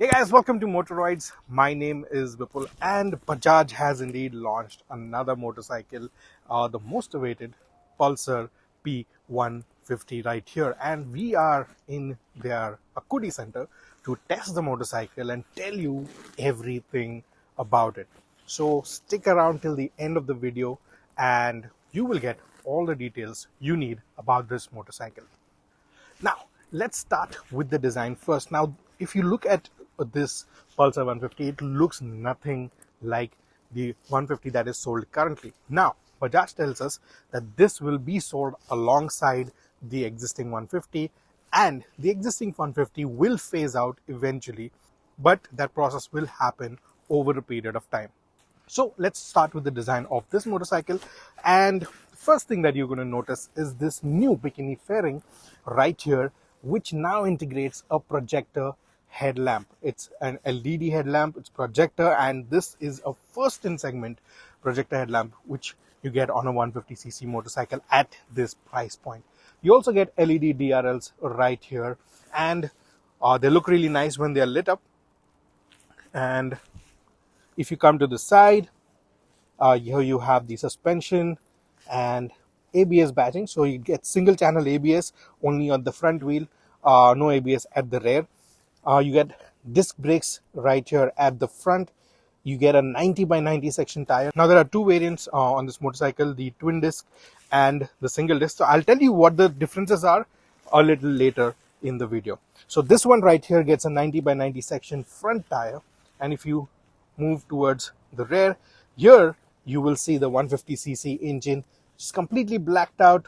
Hey guys, welcome to Motoroids. My name is Vipul and Bajaj has indeed launched another motorcycle, the most awaited Pulsar P150 right here. And we are in their Akudi center to test the motorcycle and tell you everything about it. So stick around till the end of the video and you will get all the details you need about this motorcycle. Now, let's start with the design first. Now, if you look at this Pulsar 150, it looks nothing like the 150 that is sold currently. Now, Bajaj tells us that this will be sold alongside the existing 150 and the existing 150 will phase out eventually, but that process will happen over a period of time. So let's start with the design of this motorcycle. And first thing that you're going to notice is this new bikini fairing right here, which now integrates a projector headlamp. It's an LED headlamp, it's projector, and this is a first in segment projector headlamp, which you get on a 150cc motorcycle at this price point. You also get LED DRLs right here, and they look really nice when they are lit up. And if you come to the side, here you have the suspension and ABS badging. So you get single channel ABS only on the front wheel, no ABS at the rear. You get disc brakes right here at the front. You get a 90/90 section tire. Now there are two variants on this motorcycle, the twin disc and the single disc. So I'll tell you what the differences are a little later in the video. So this one right here gets a 90/90 section front tire, and if you move towards the rear, here you will see the 150cc engine just completely blacked out.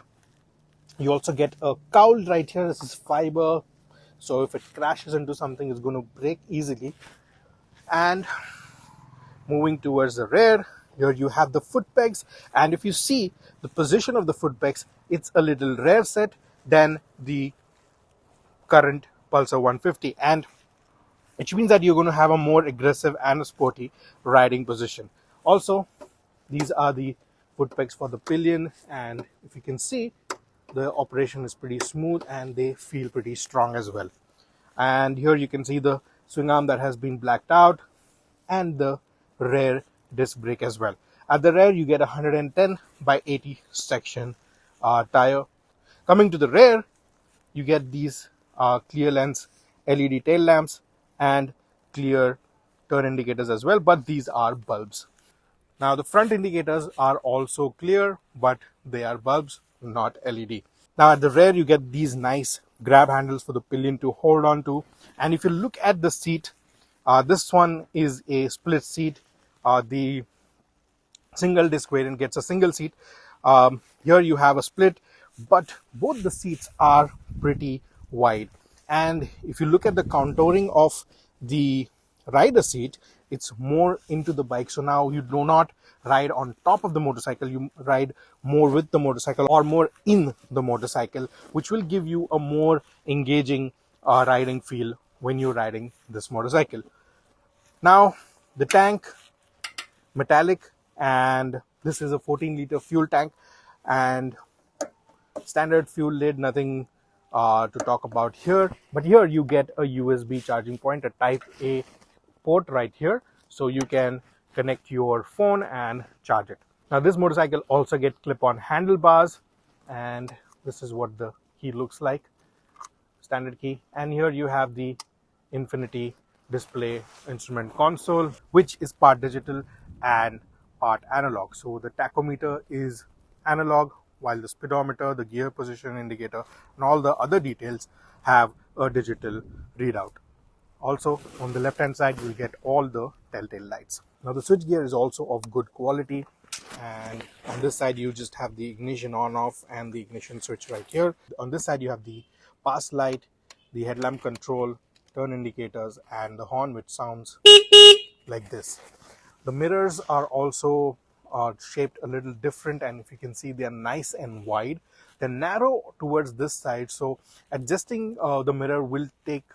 You also get a cowl right here. This is fiber, so if it crashes into something, it's going to break easily. And moving towards the rear, here you have the foot pegs, and if you see the position of the foot pegs, it's a little rare set than the current Pulsar 150, and which means that you're going to have a more aggressive and a sporty riding position. Also, these are the foot pegs for the pillion, and if you can see, the operation is pretty smooth and they feel pretty strong as well. And here you can see the swing arm that has been blacked out and the rear disc brake as well. At the rear, you get a 110/80 section tire. Coming to the rear, you get these clear lens LED tail lamps and clear turn indicators as well, but these are bulbs. Now the front indicators are also clear, but they are bulbs, not LED. Now at the rear, you get these nice grab handles for the pillion to hold on to. And if you look at the seat, this one is a split seat. The single disc variant gets a single seat. Here you have a split, but both the seats are pretty wide. And if you look at the contouring of the rider seat, it's more into the bike. So now you do not ride on top of the motorcycle, you ride more with the motorcycle or more in the motorcycle, which will give you a more engaging riding feel when you're riding this motorcycle. Now the tank, metallic, and this is a 14-liter fuel tank and standard fuel lid, nothing to talk about here. But here you get a USB charging point, a type A port right here, so you can connect your phone and charge it. Now this motorcycle also gets clip-on handlebars, and this is what the key looks like, standard key. And here you have the infinity display instrument console, which is part digital and part analog. So the tachometer is analog, while the speedometer, the gear position indicator, and all the other details have a digital readout. Also, on the left hand side, you'll get all the telltale lights. Now the switch gear is also of good quality, and on this side you just have the ignition on off and the ignition switch right here. On this side you have the pass light, the headlamp control, turn indicators, and the horn, which sounds like this. The mirrors are also shaped a little different, and if you can see, they are nice and wide. They're narrow towards this side, so adjusting the mirror will take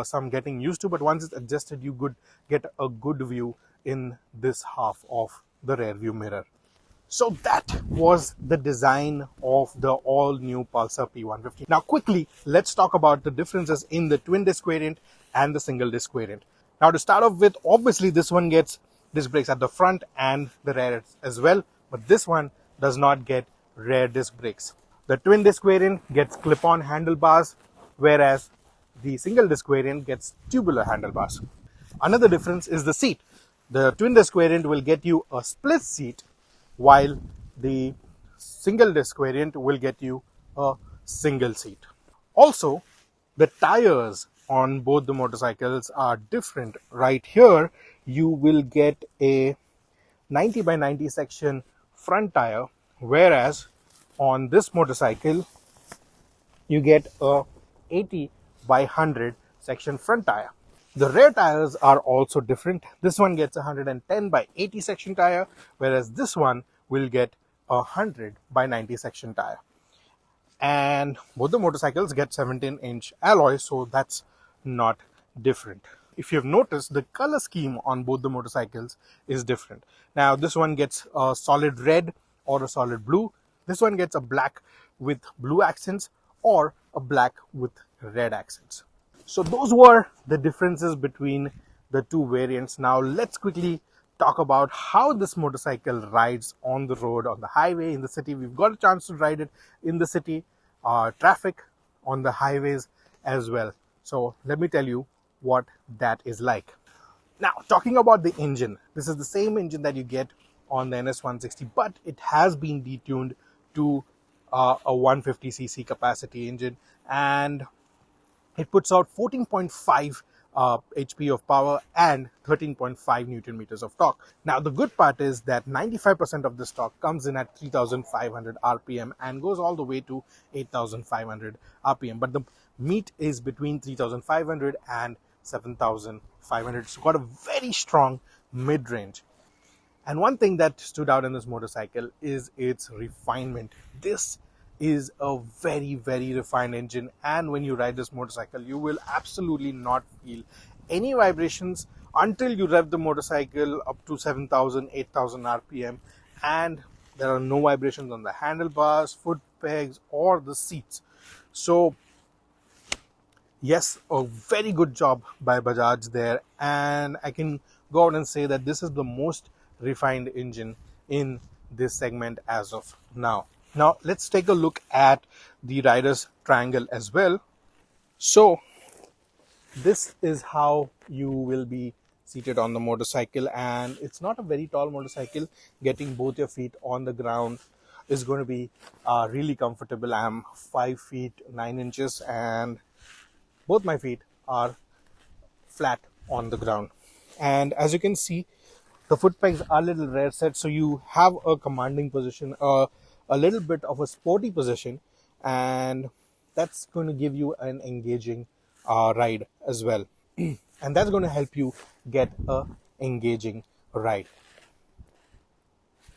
some getting used to, but once it's adjusted, you could get a good view in this half of the rear view mirror. So that was the design of the all new Pulsar P150. Now quickly, let's talk about the differences in the twin disc variant and the single disc variant. Now to start off with, obviously this one gets disc brakes at the front and the rear as well, but this one does not get rear disc brakes. The twin disc variant gets clip-on handlebars, whereas the single disc variant gets tubular handlebars. Another difference is the seat. The twin disc variant will get you a split seat, while the single disc variant will get you a single seat. Also, the tires on both the motorcycles are different. Right here, you will get a 90 by 90 section front tire, whereas on this motorcycle, you get a 80 by 100 section front tire. The rear tires are also different. This one gets a 110 by 80 section tire, whereas this one will get a 100 by 90 section tire. And both the motorcycles get 17-inch alloy, so that's not different. If you've noticed, the color scheme on both the motorcycles is different. Now, this one gets a solid red or a solid blue. This one gets a black with blue accents or a black with red accents. So those were the differences between the two variants. Now let's quickly talk about how this motorcycle rides on the road, on the highway, in the city. We've got a chance to ride it in the city, traffic, on the highways as well. So let me tell you what that is like. Now, talking about the engine, this is the same engine that you get on the NS160, but it has been detuned to a 150cc capacity engine, and it puts out 14.5 HP of power and 13.5 Newton meters of torque. Now, the good part is that 95% of this torque comes in at 3,500 RPM and goes all the way to 8,500 RPM. But the meat is between 3,500 and 7,500. It's got a very strong mid-range. And one thing that stood out in this motorcycle is its refinement. This is a very, very refined engine, and when you ride this motorcycle, you will absolutely not feel any vibrations until you rev the motorcycle up to 7,000, 8,000 RPM, and there are no vibrations on the handlebars, foot pegs, or the seats. So yes, a very good job by Bajaj there, and I can go out and say that this is the most refined engine in this segment as of now. Now let's take a look at the rider's triangle as well. So this is how you will be seated on the motorcycle, and it's not a very tall motorcycle. Getting both your feet on the ground is going to be really comfortable. I'm 5 feet 9 inches and both my feet are flat on the ground. And as you can see, the foot pegs are a little rear set, so you have a commanding position, a little bit of a sporty position, and that's going to give you an engaging ride as well. And that's going to help you get a engaging ride.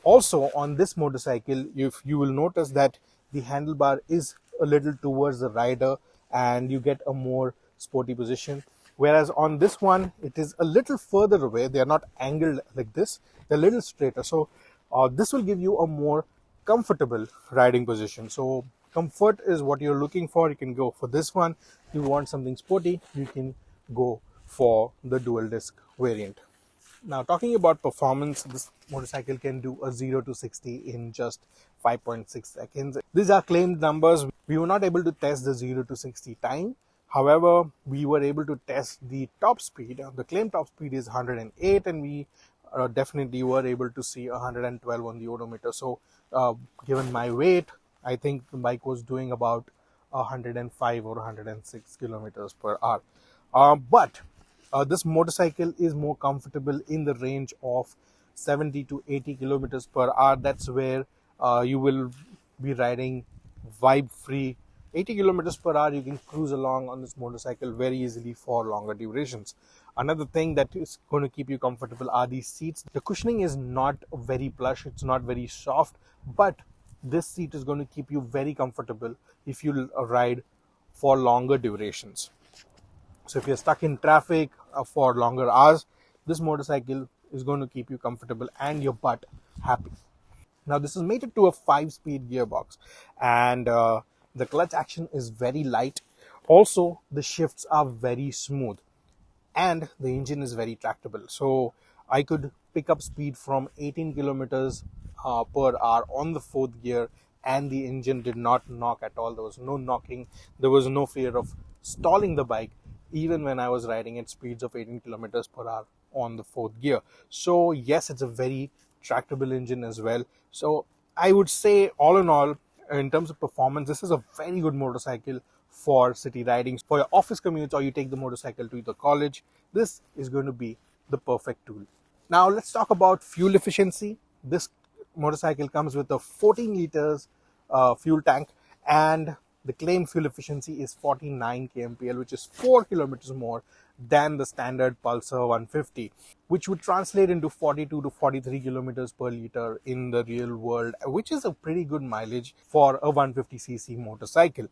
Also, on this motorcycle, you will notice that the handlebar is a little towards the rider and you get a more sporty position. Whereas on this one, it is a little further away. They are not angled like this. They're a little straighter. So this will give you a more comfortable riding position. So comfort is what you're looking for. You can go for this one. If you want something sporty, you can go for the dual disc variant. Now, talking about performance, this motorcycle can do a 0 to 60 in just 5.6 seconds. These are claimed numbers. We were not able to test the 0 to 60 time. However, we were able to test the top speed. The claimed top speed is 108, and we definitely were able to see 112 on the odometer. So, given my weight, I think the bike was doing about 105 or 106 kilometers per hour. But this motorcycle is more comfortable in the range of 70 to 80 kilometers per hour. That's where you will be riding vibe free. 80 kilometers per hour, you can cruise along on this motorcycle very easily for longer durations. Another thing that is going to keep you comfortable are these seats. The cushioning is not very plush, it's not very soft, but this seat is going to keep you very comfortable if you ride for longer durations. So if you're stuck in traffic for longer hours, this motorcycle is going to keep you comfortable and your butt happy. Now, this is mated to a 5-speed gearbox, and the clutch action is very light. Also, the shifts are very smooth. and the engine is very tractable. So I could pick up speed from 18 kilometers per hour on the fourth gear, and the engine did not knock at all. There was no knocking, there was no fear of stalling the bike, even when I was riding at speeds of 18 kilometers per hour on the fourth gear. So, yes, it's a very tractable engine as well. So, I would say, all in all, in terms of performance, this is a very good motorcycle for city riding, for your office commutes, or you take the motorcycle to the college. This is going to be the perfect tool. Now let's talk about fuel efficiency. This motorcycle comes with a 14 liters fuel tank, and the claimed fuel efficiency is 49 kmpl, which is 4 kilometers more than the standard Pulsar 150, which would translate into 42 to 43 kilometers per liter in the real world, which is a pretty good mileage for a 150cc motorcycle.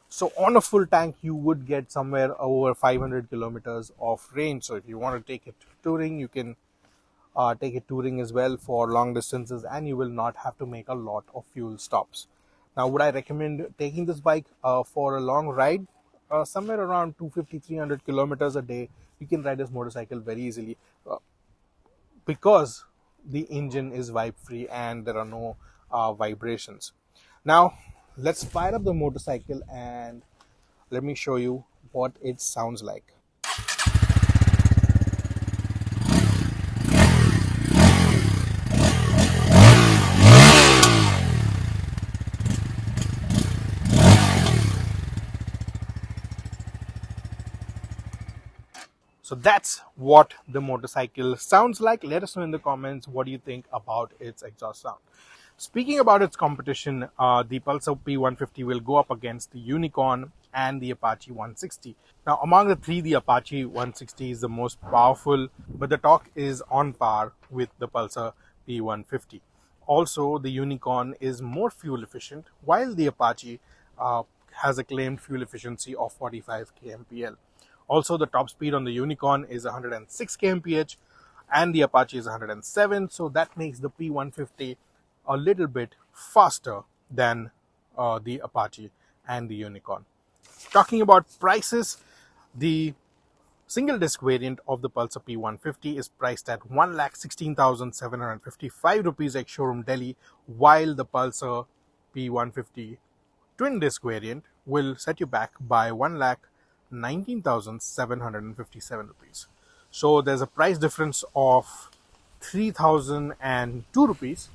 So on a full tank, you would get somewhere over 500 kilometers of range. So if you want to take it touring, you can take it touring as well for long distances, and you will not have to make a lot of fuel stops. Now, would I recommend taking this bike for a long ride? Somewhere around 250-300 kilometers a day, you can ride this motorcycle very easily because the engine is vibe free and there are no vibrations. Now, let's fire up the motorcycle and let me show you what it sounds like. So that's what the motorcycle sounds like. Let us know in the comments what do you think about its exhaust sound. Speaking about its competition, the Pulsar P150 will go up against the Unicorn and the Apache 160. Now, among the three, the Apache 160 is the most powerful, but the torque is on par with the Pulsar P150. Also, the Unicorn is more fuel efficient, while the Apache has a claimed fuel efficiency of 45 kmpl. Also, the top speed on the Unicorn is 106 kmph and the Apache is 107. So that makes the P150 a little bit faster than the Apache and the Unicorn. Talking about prices, the single disc variant of the Pulsar P150 is priced at 1,16,755 rupees ex showroom Delhi, while the Pulsar P150 twin disc variant will set you back by 1,19,757 rupees. So there's a price difference of 3,002 rupees,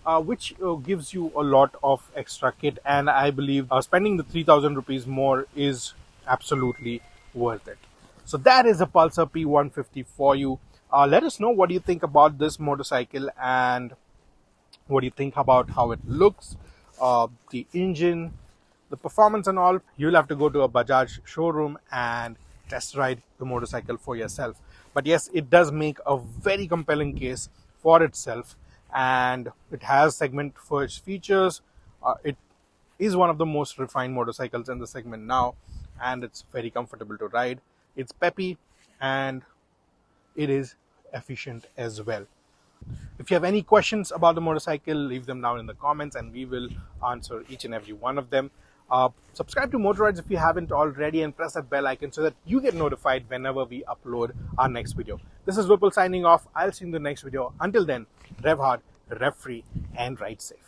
which gives you a lot of extra kit, and I believe spending the 3,000 rupees more is absolutely worth it. So that is a Pulsar P150 for you. Let us know what do you think about this motorcycle and what do you think about how it looks, the engine, the performance and all. You'll have to go to a Bajaj showroom and test ride the motorcycle for yourself. But yes, it does make a very compelling case for itself, and it has segment first features. It is one of the most refined motorcycles in the segment now, and it's very comfortable to ride. It's peppy and it is efficient as well. If you have any questions about the motorcycle, leave them down in the comments and we will answer each and every one of them. Subscribe to Motorides if you haven't already, and press that bell icon so that you get notified whenever we upload our next video. This is Vipul signing off. I'll see you in the next video. Until then, rev hard, rev free, and ride safe.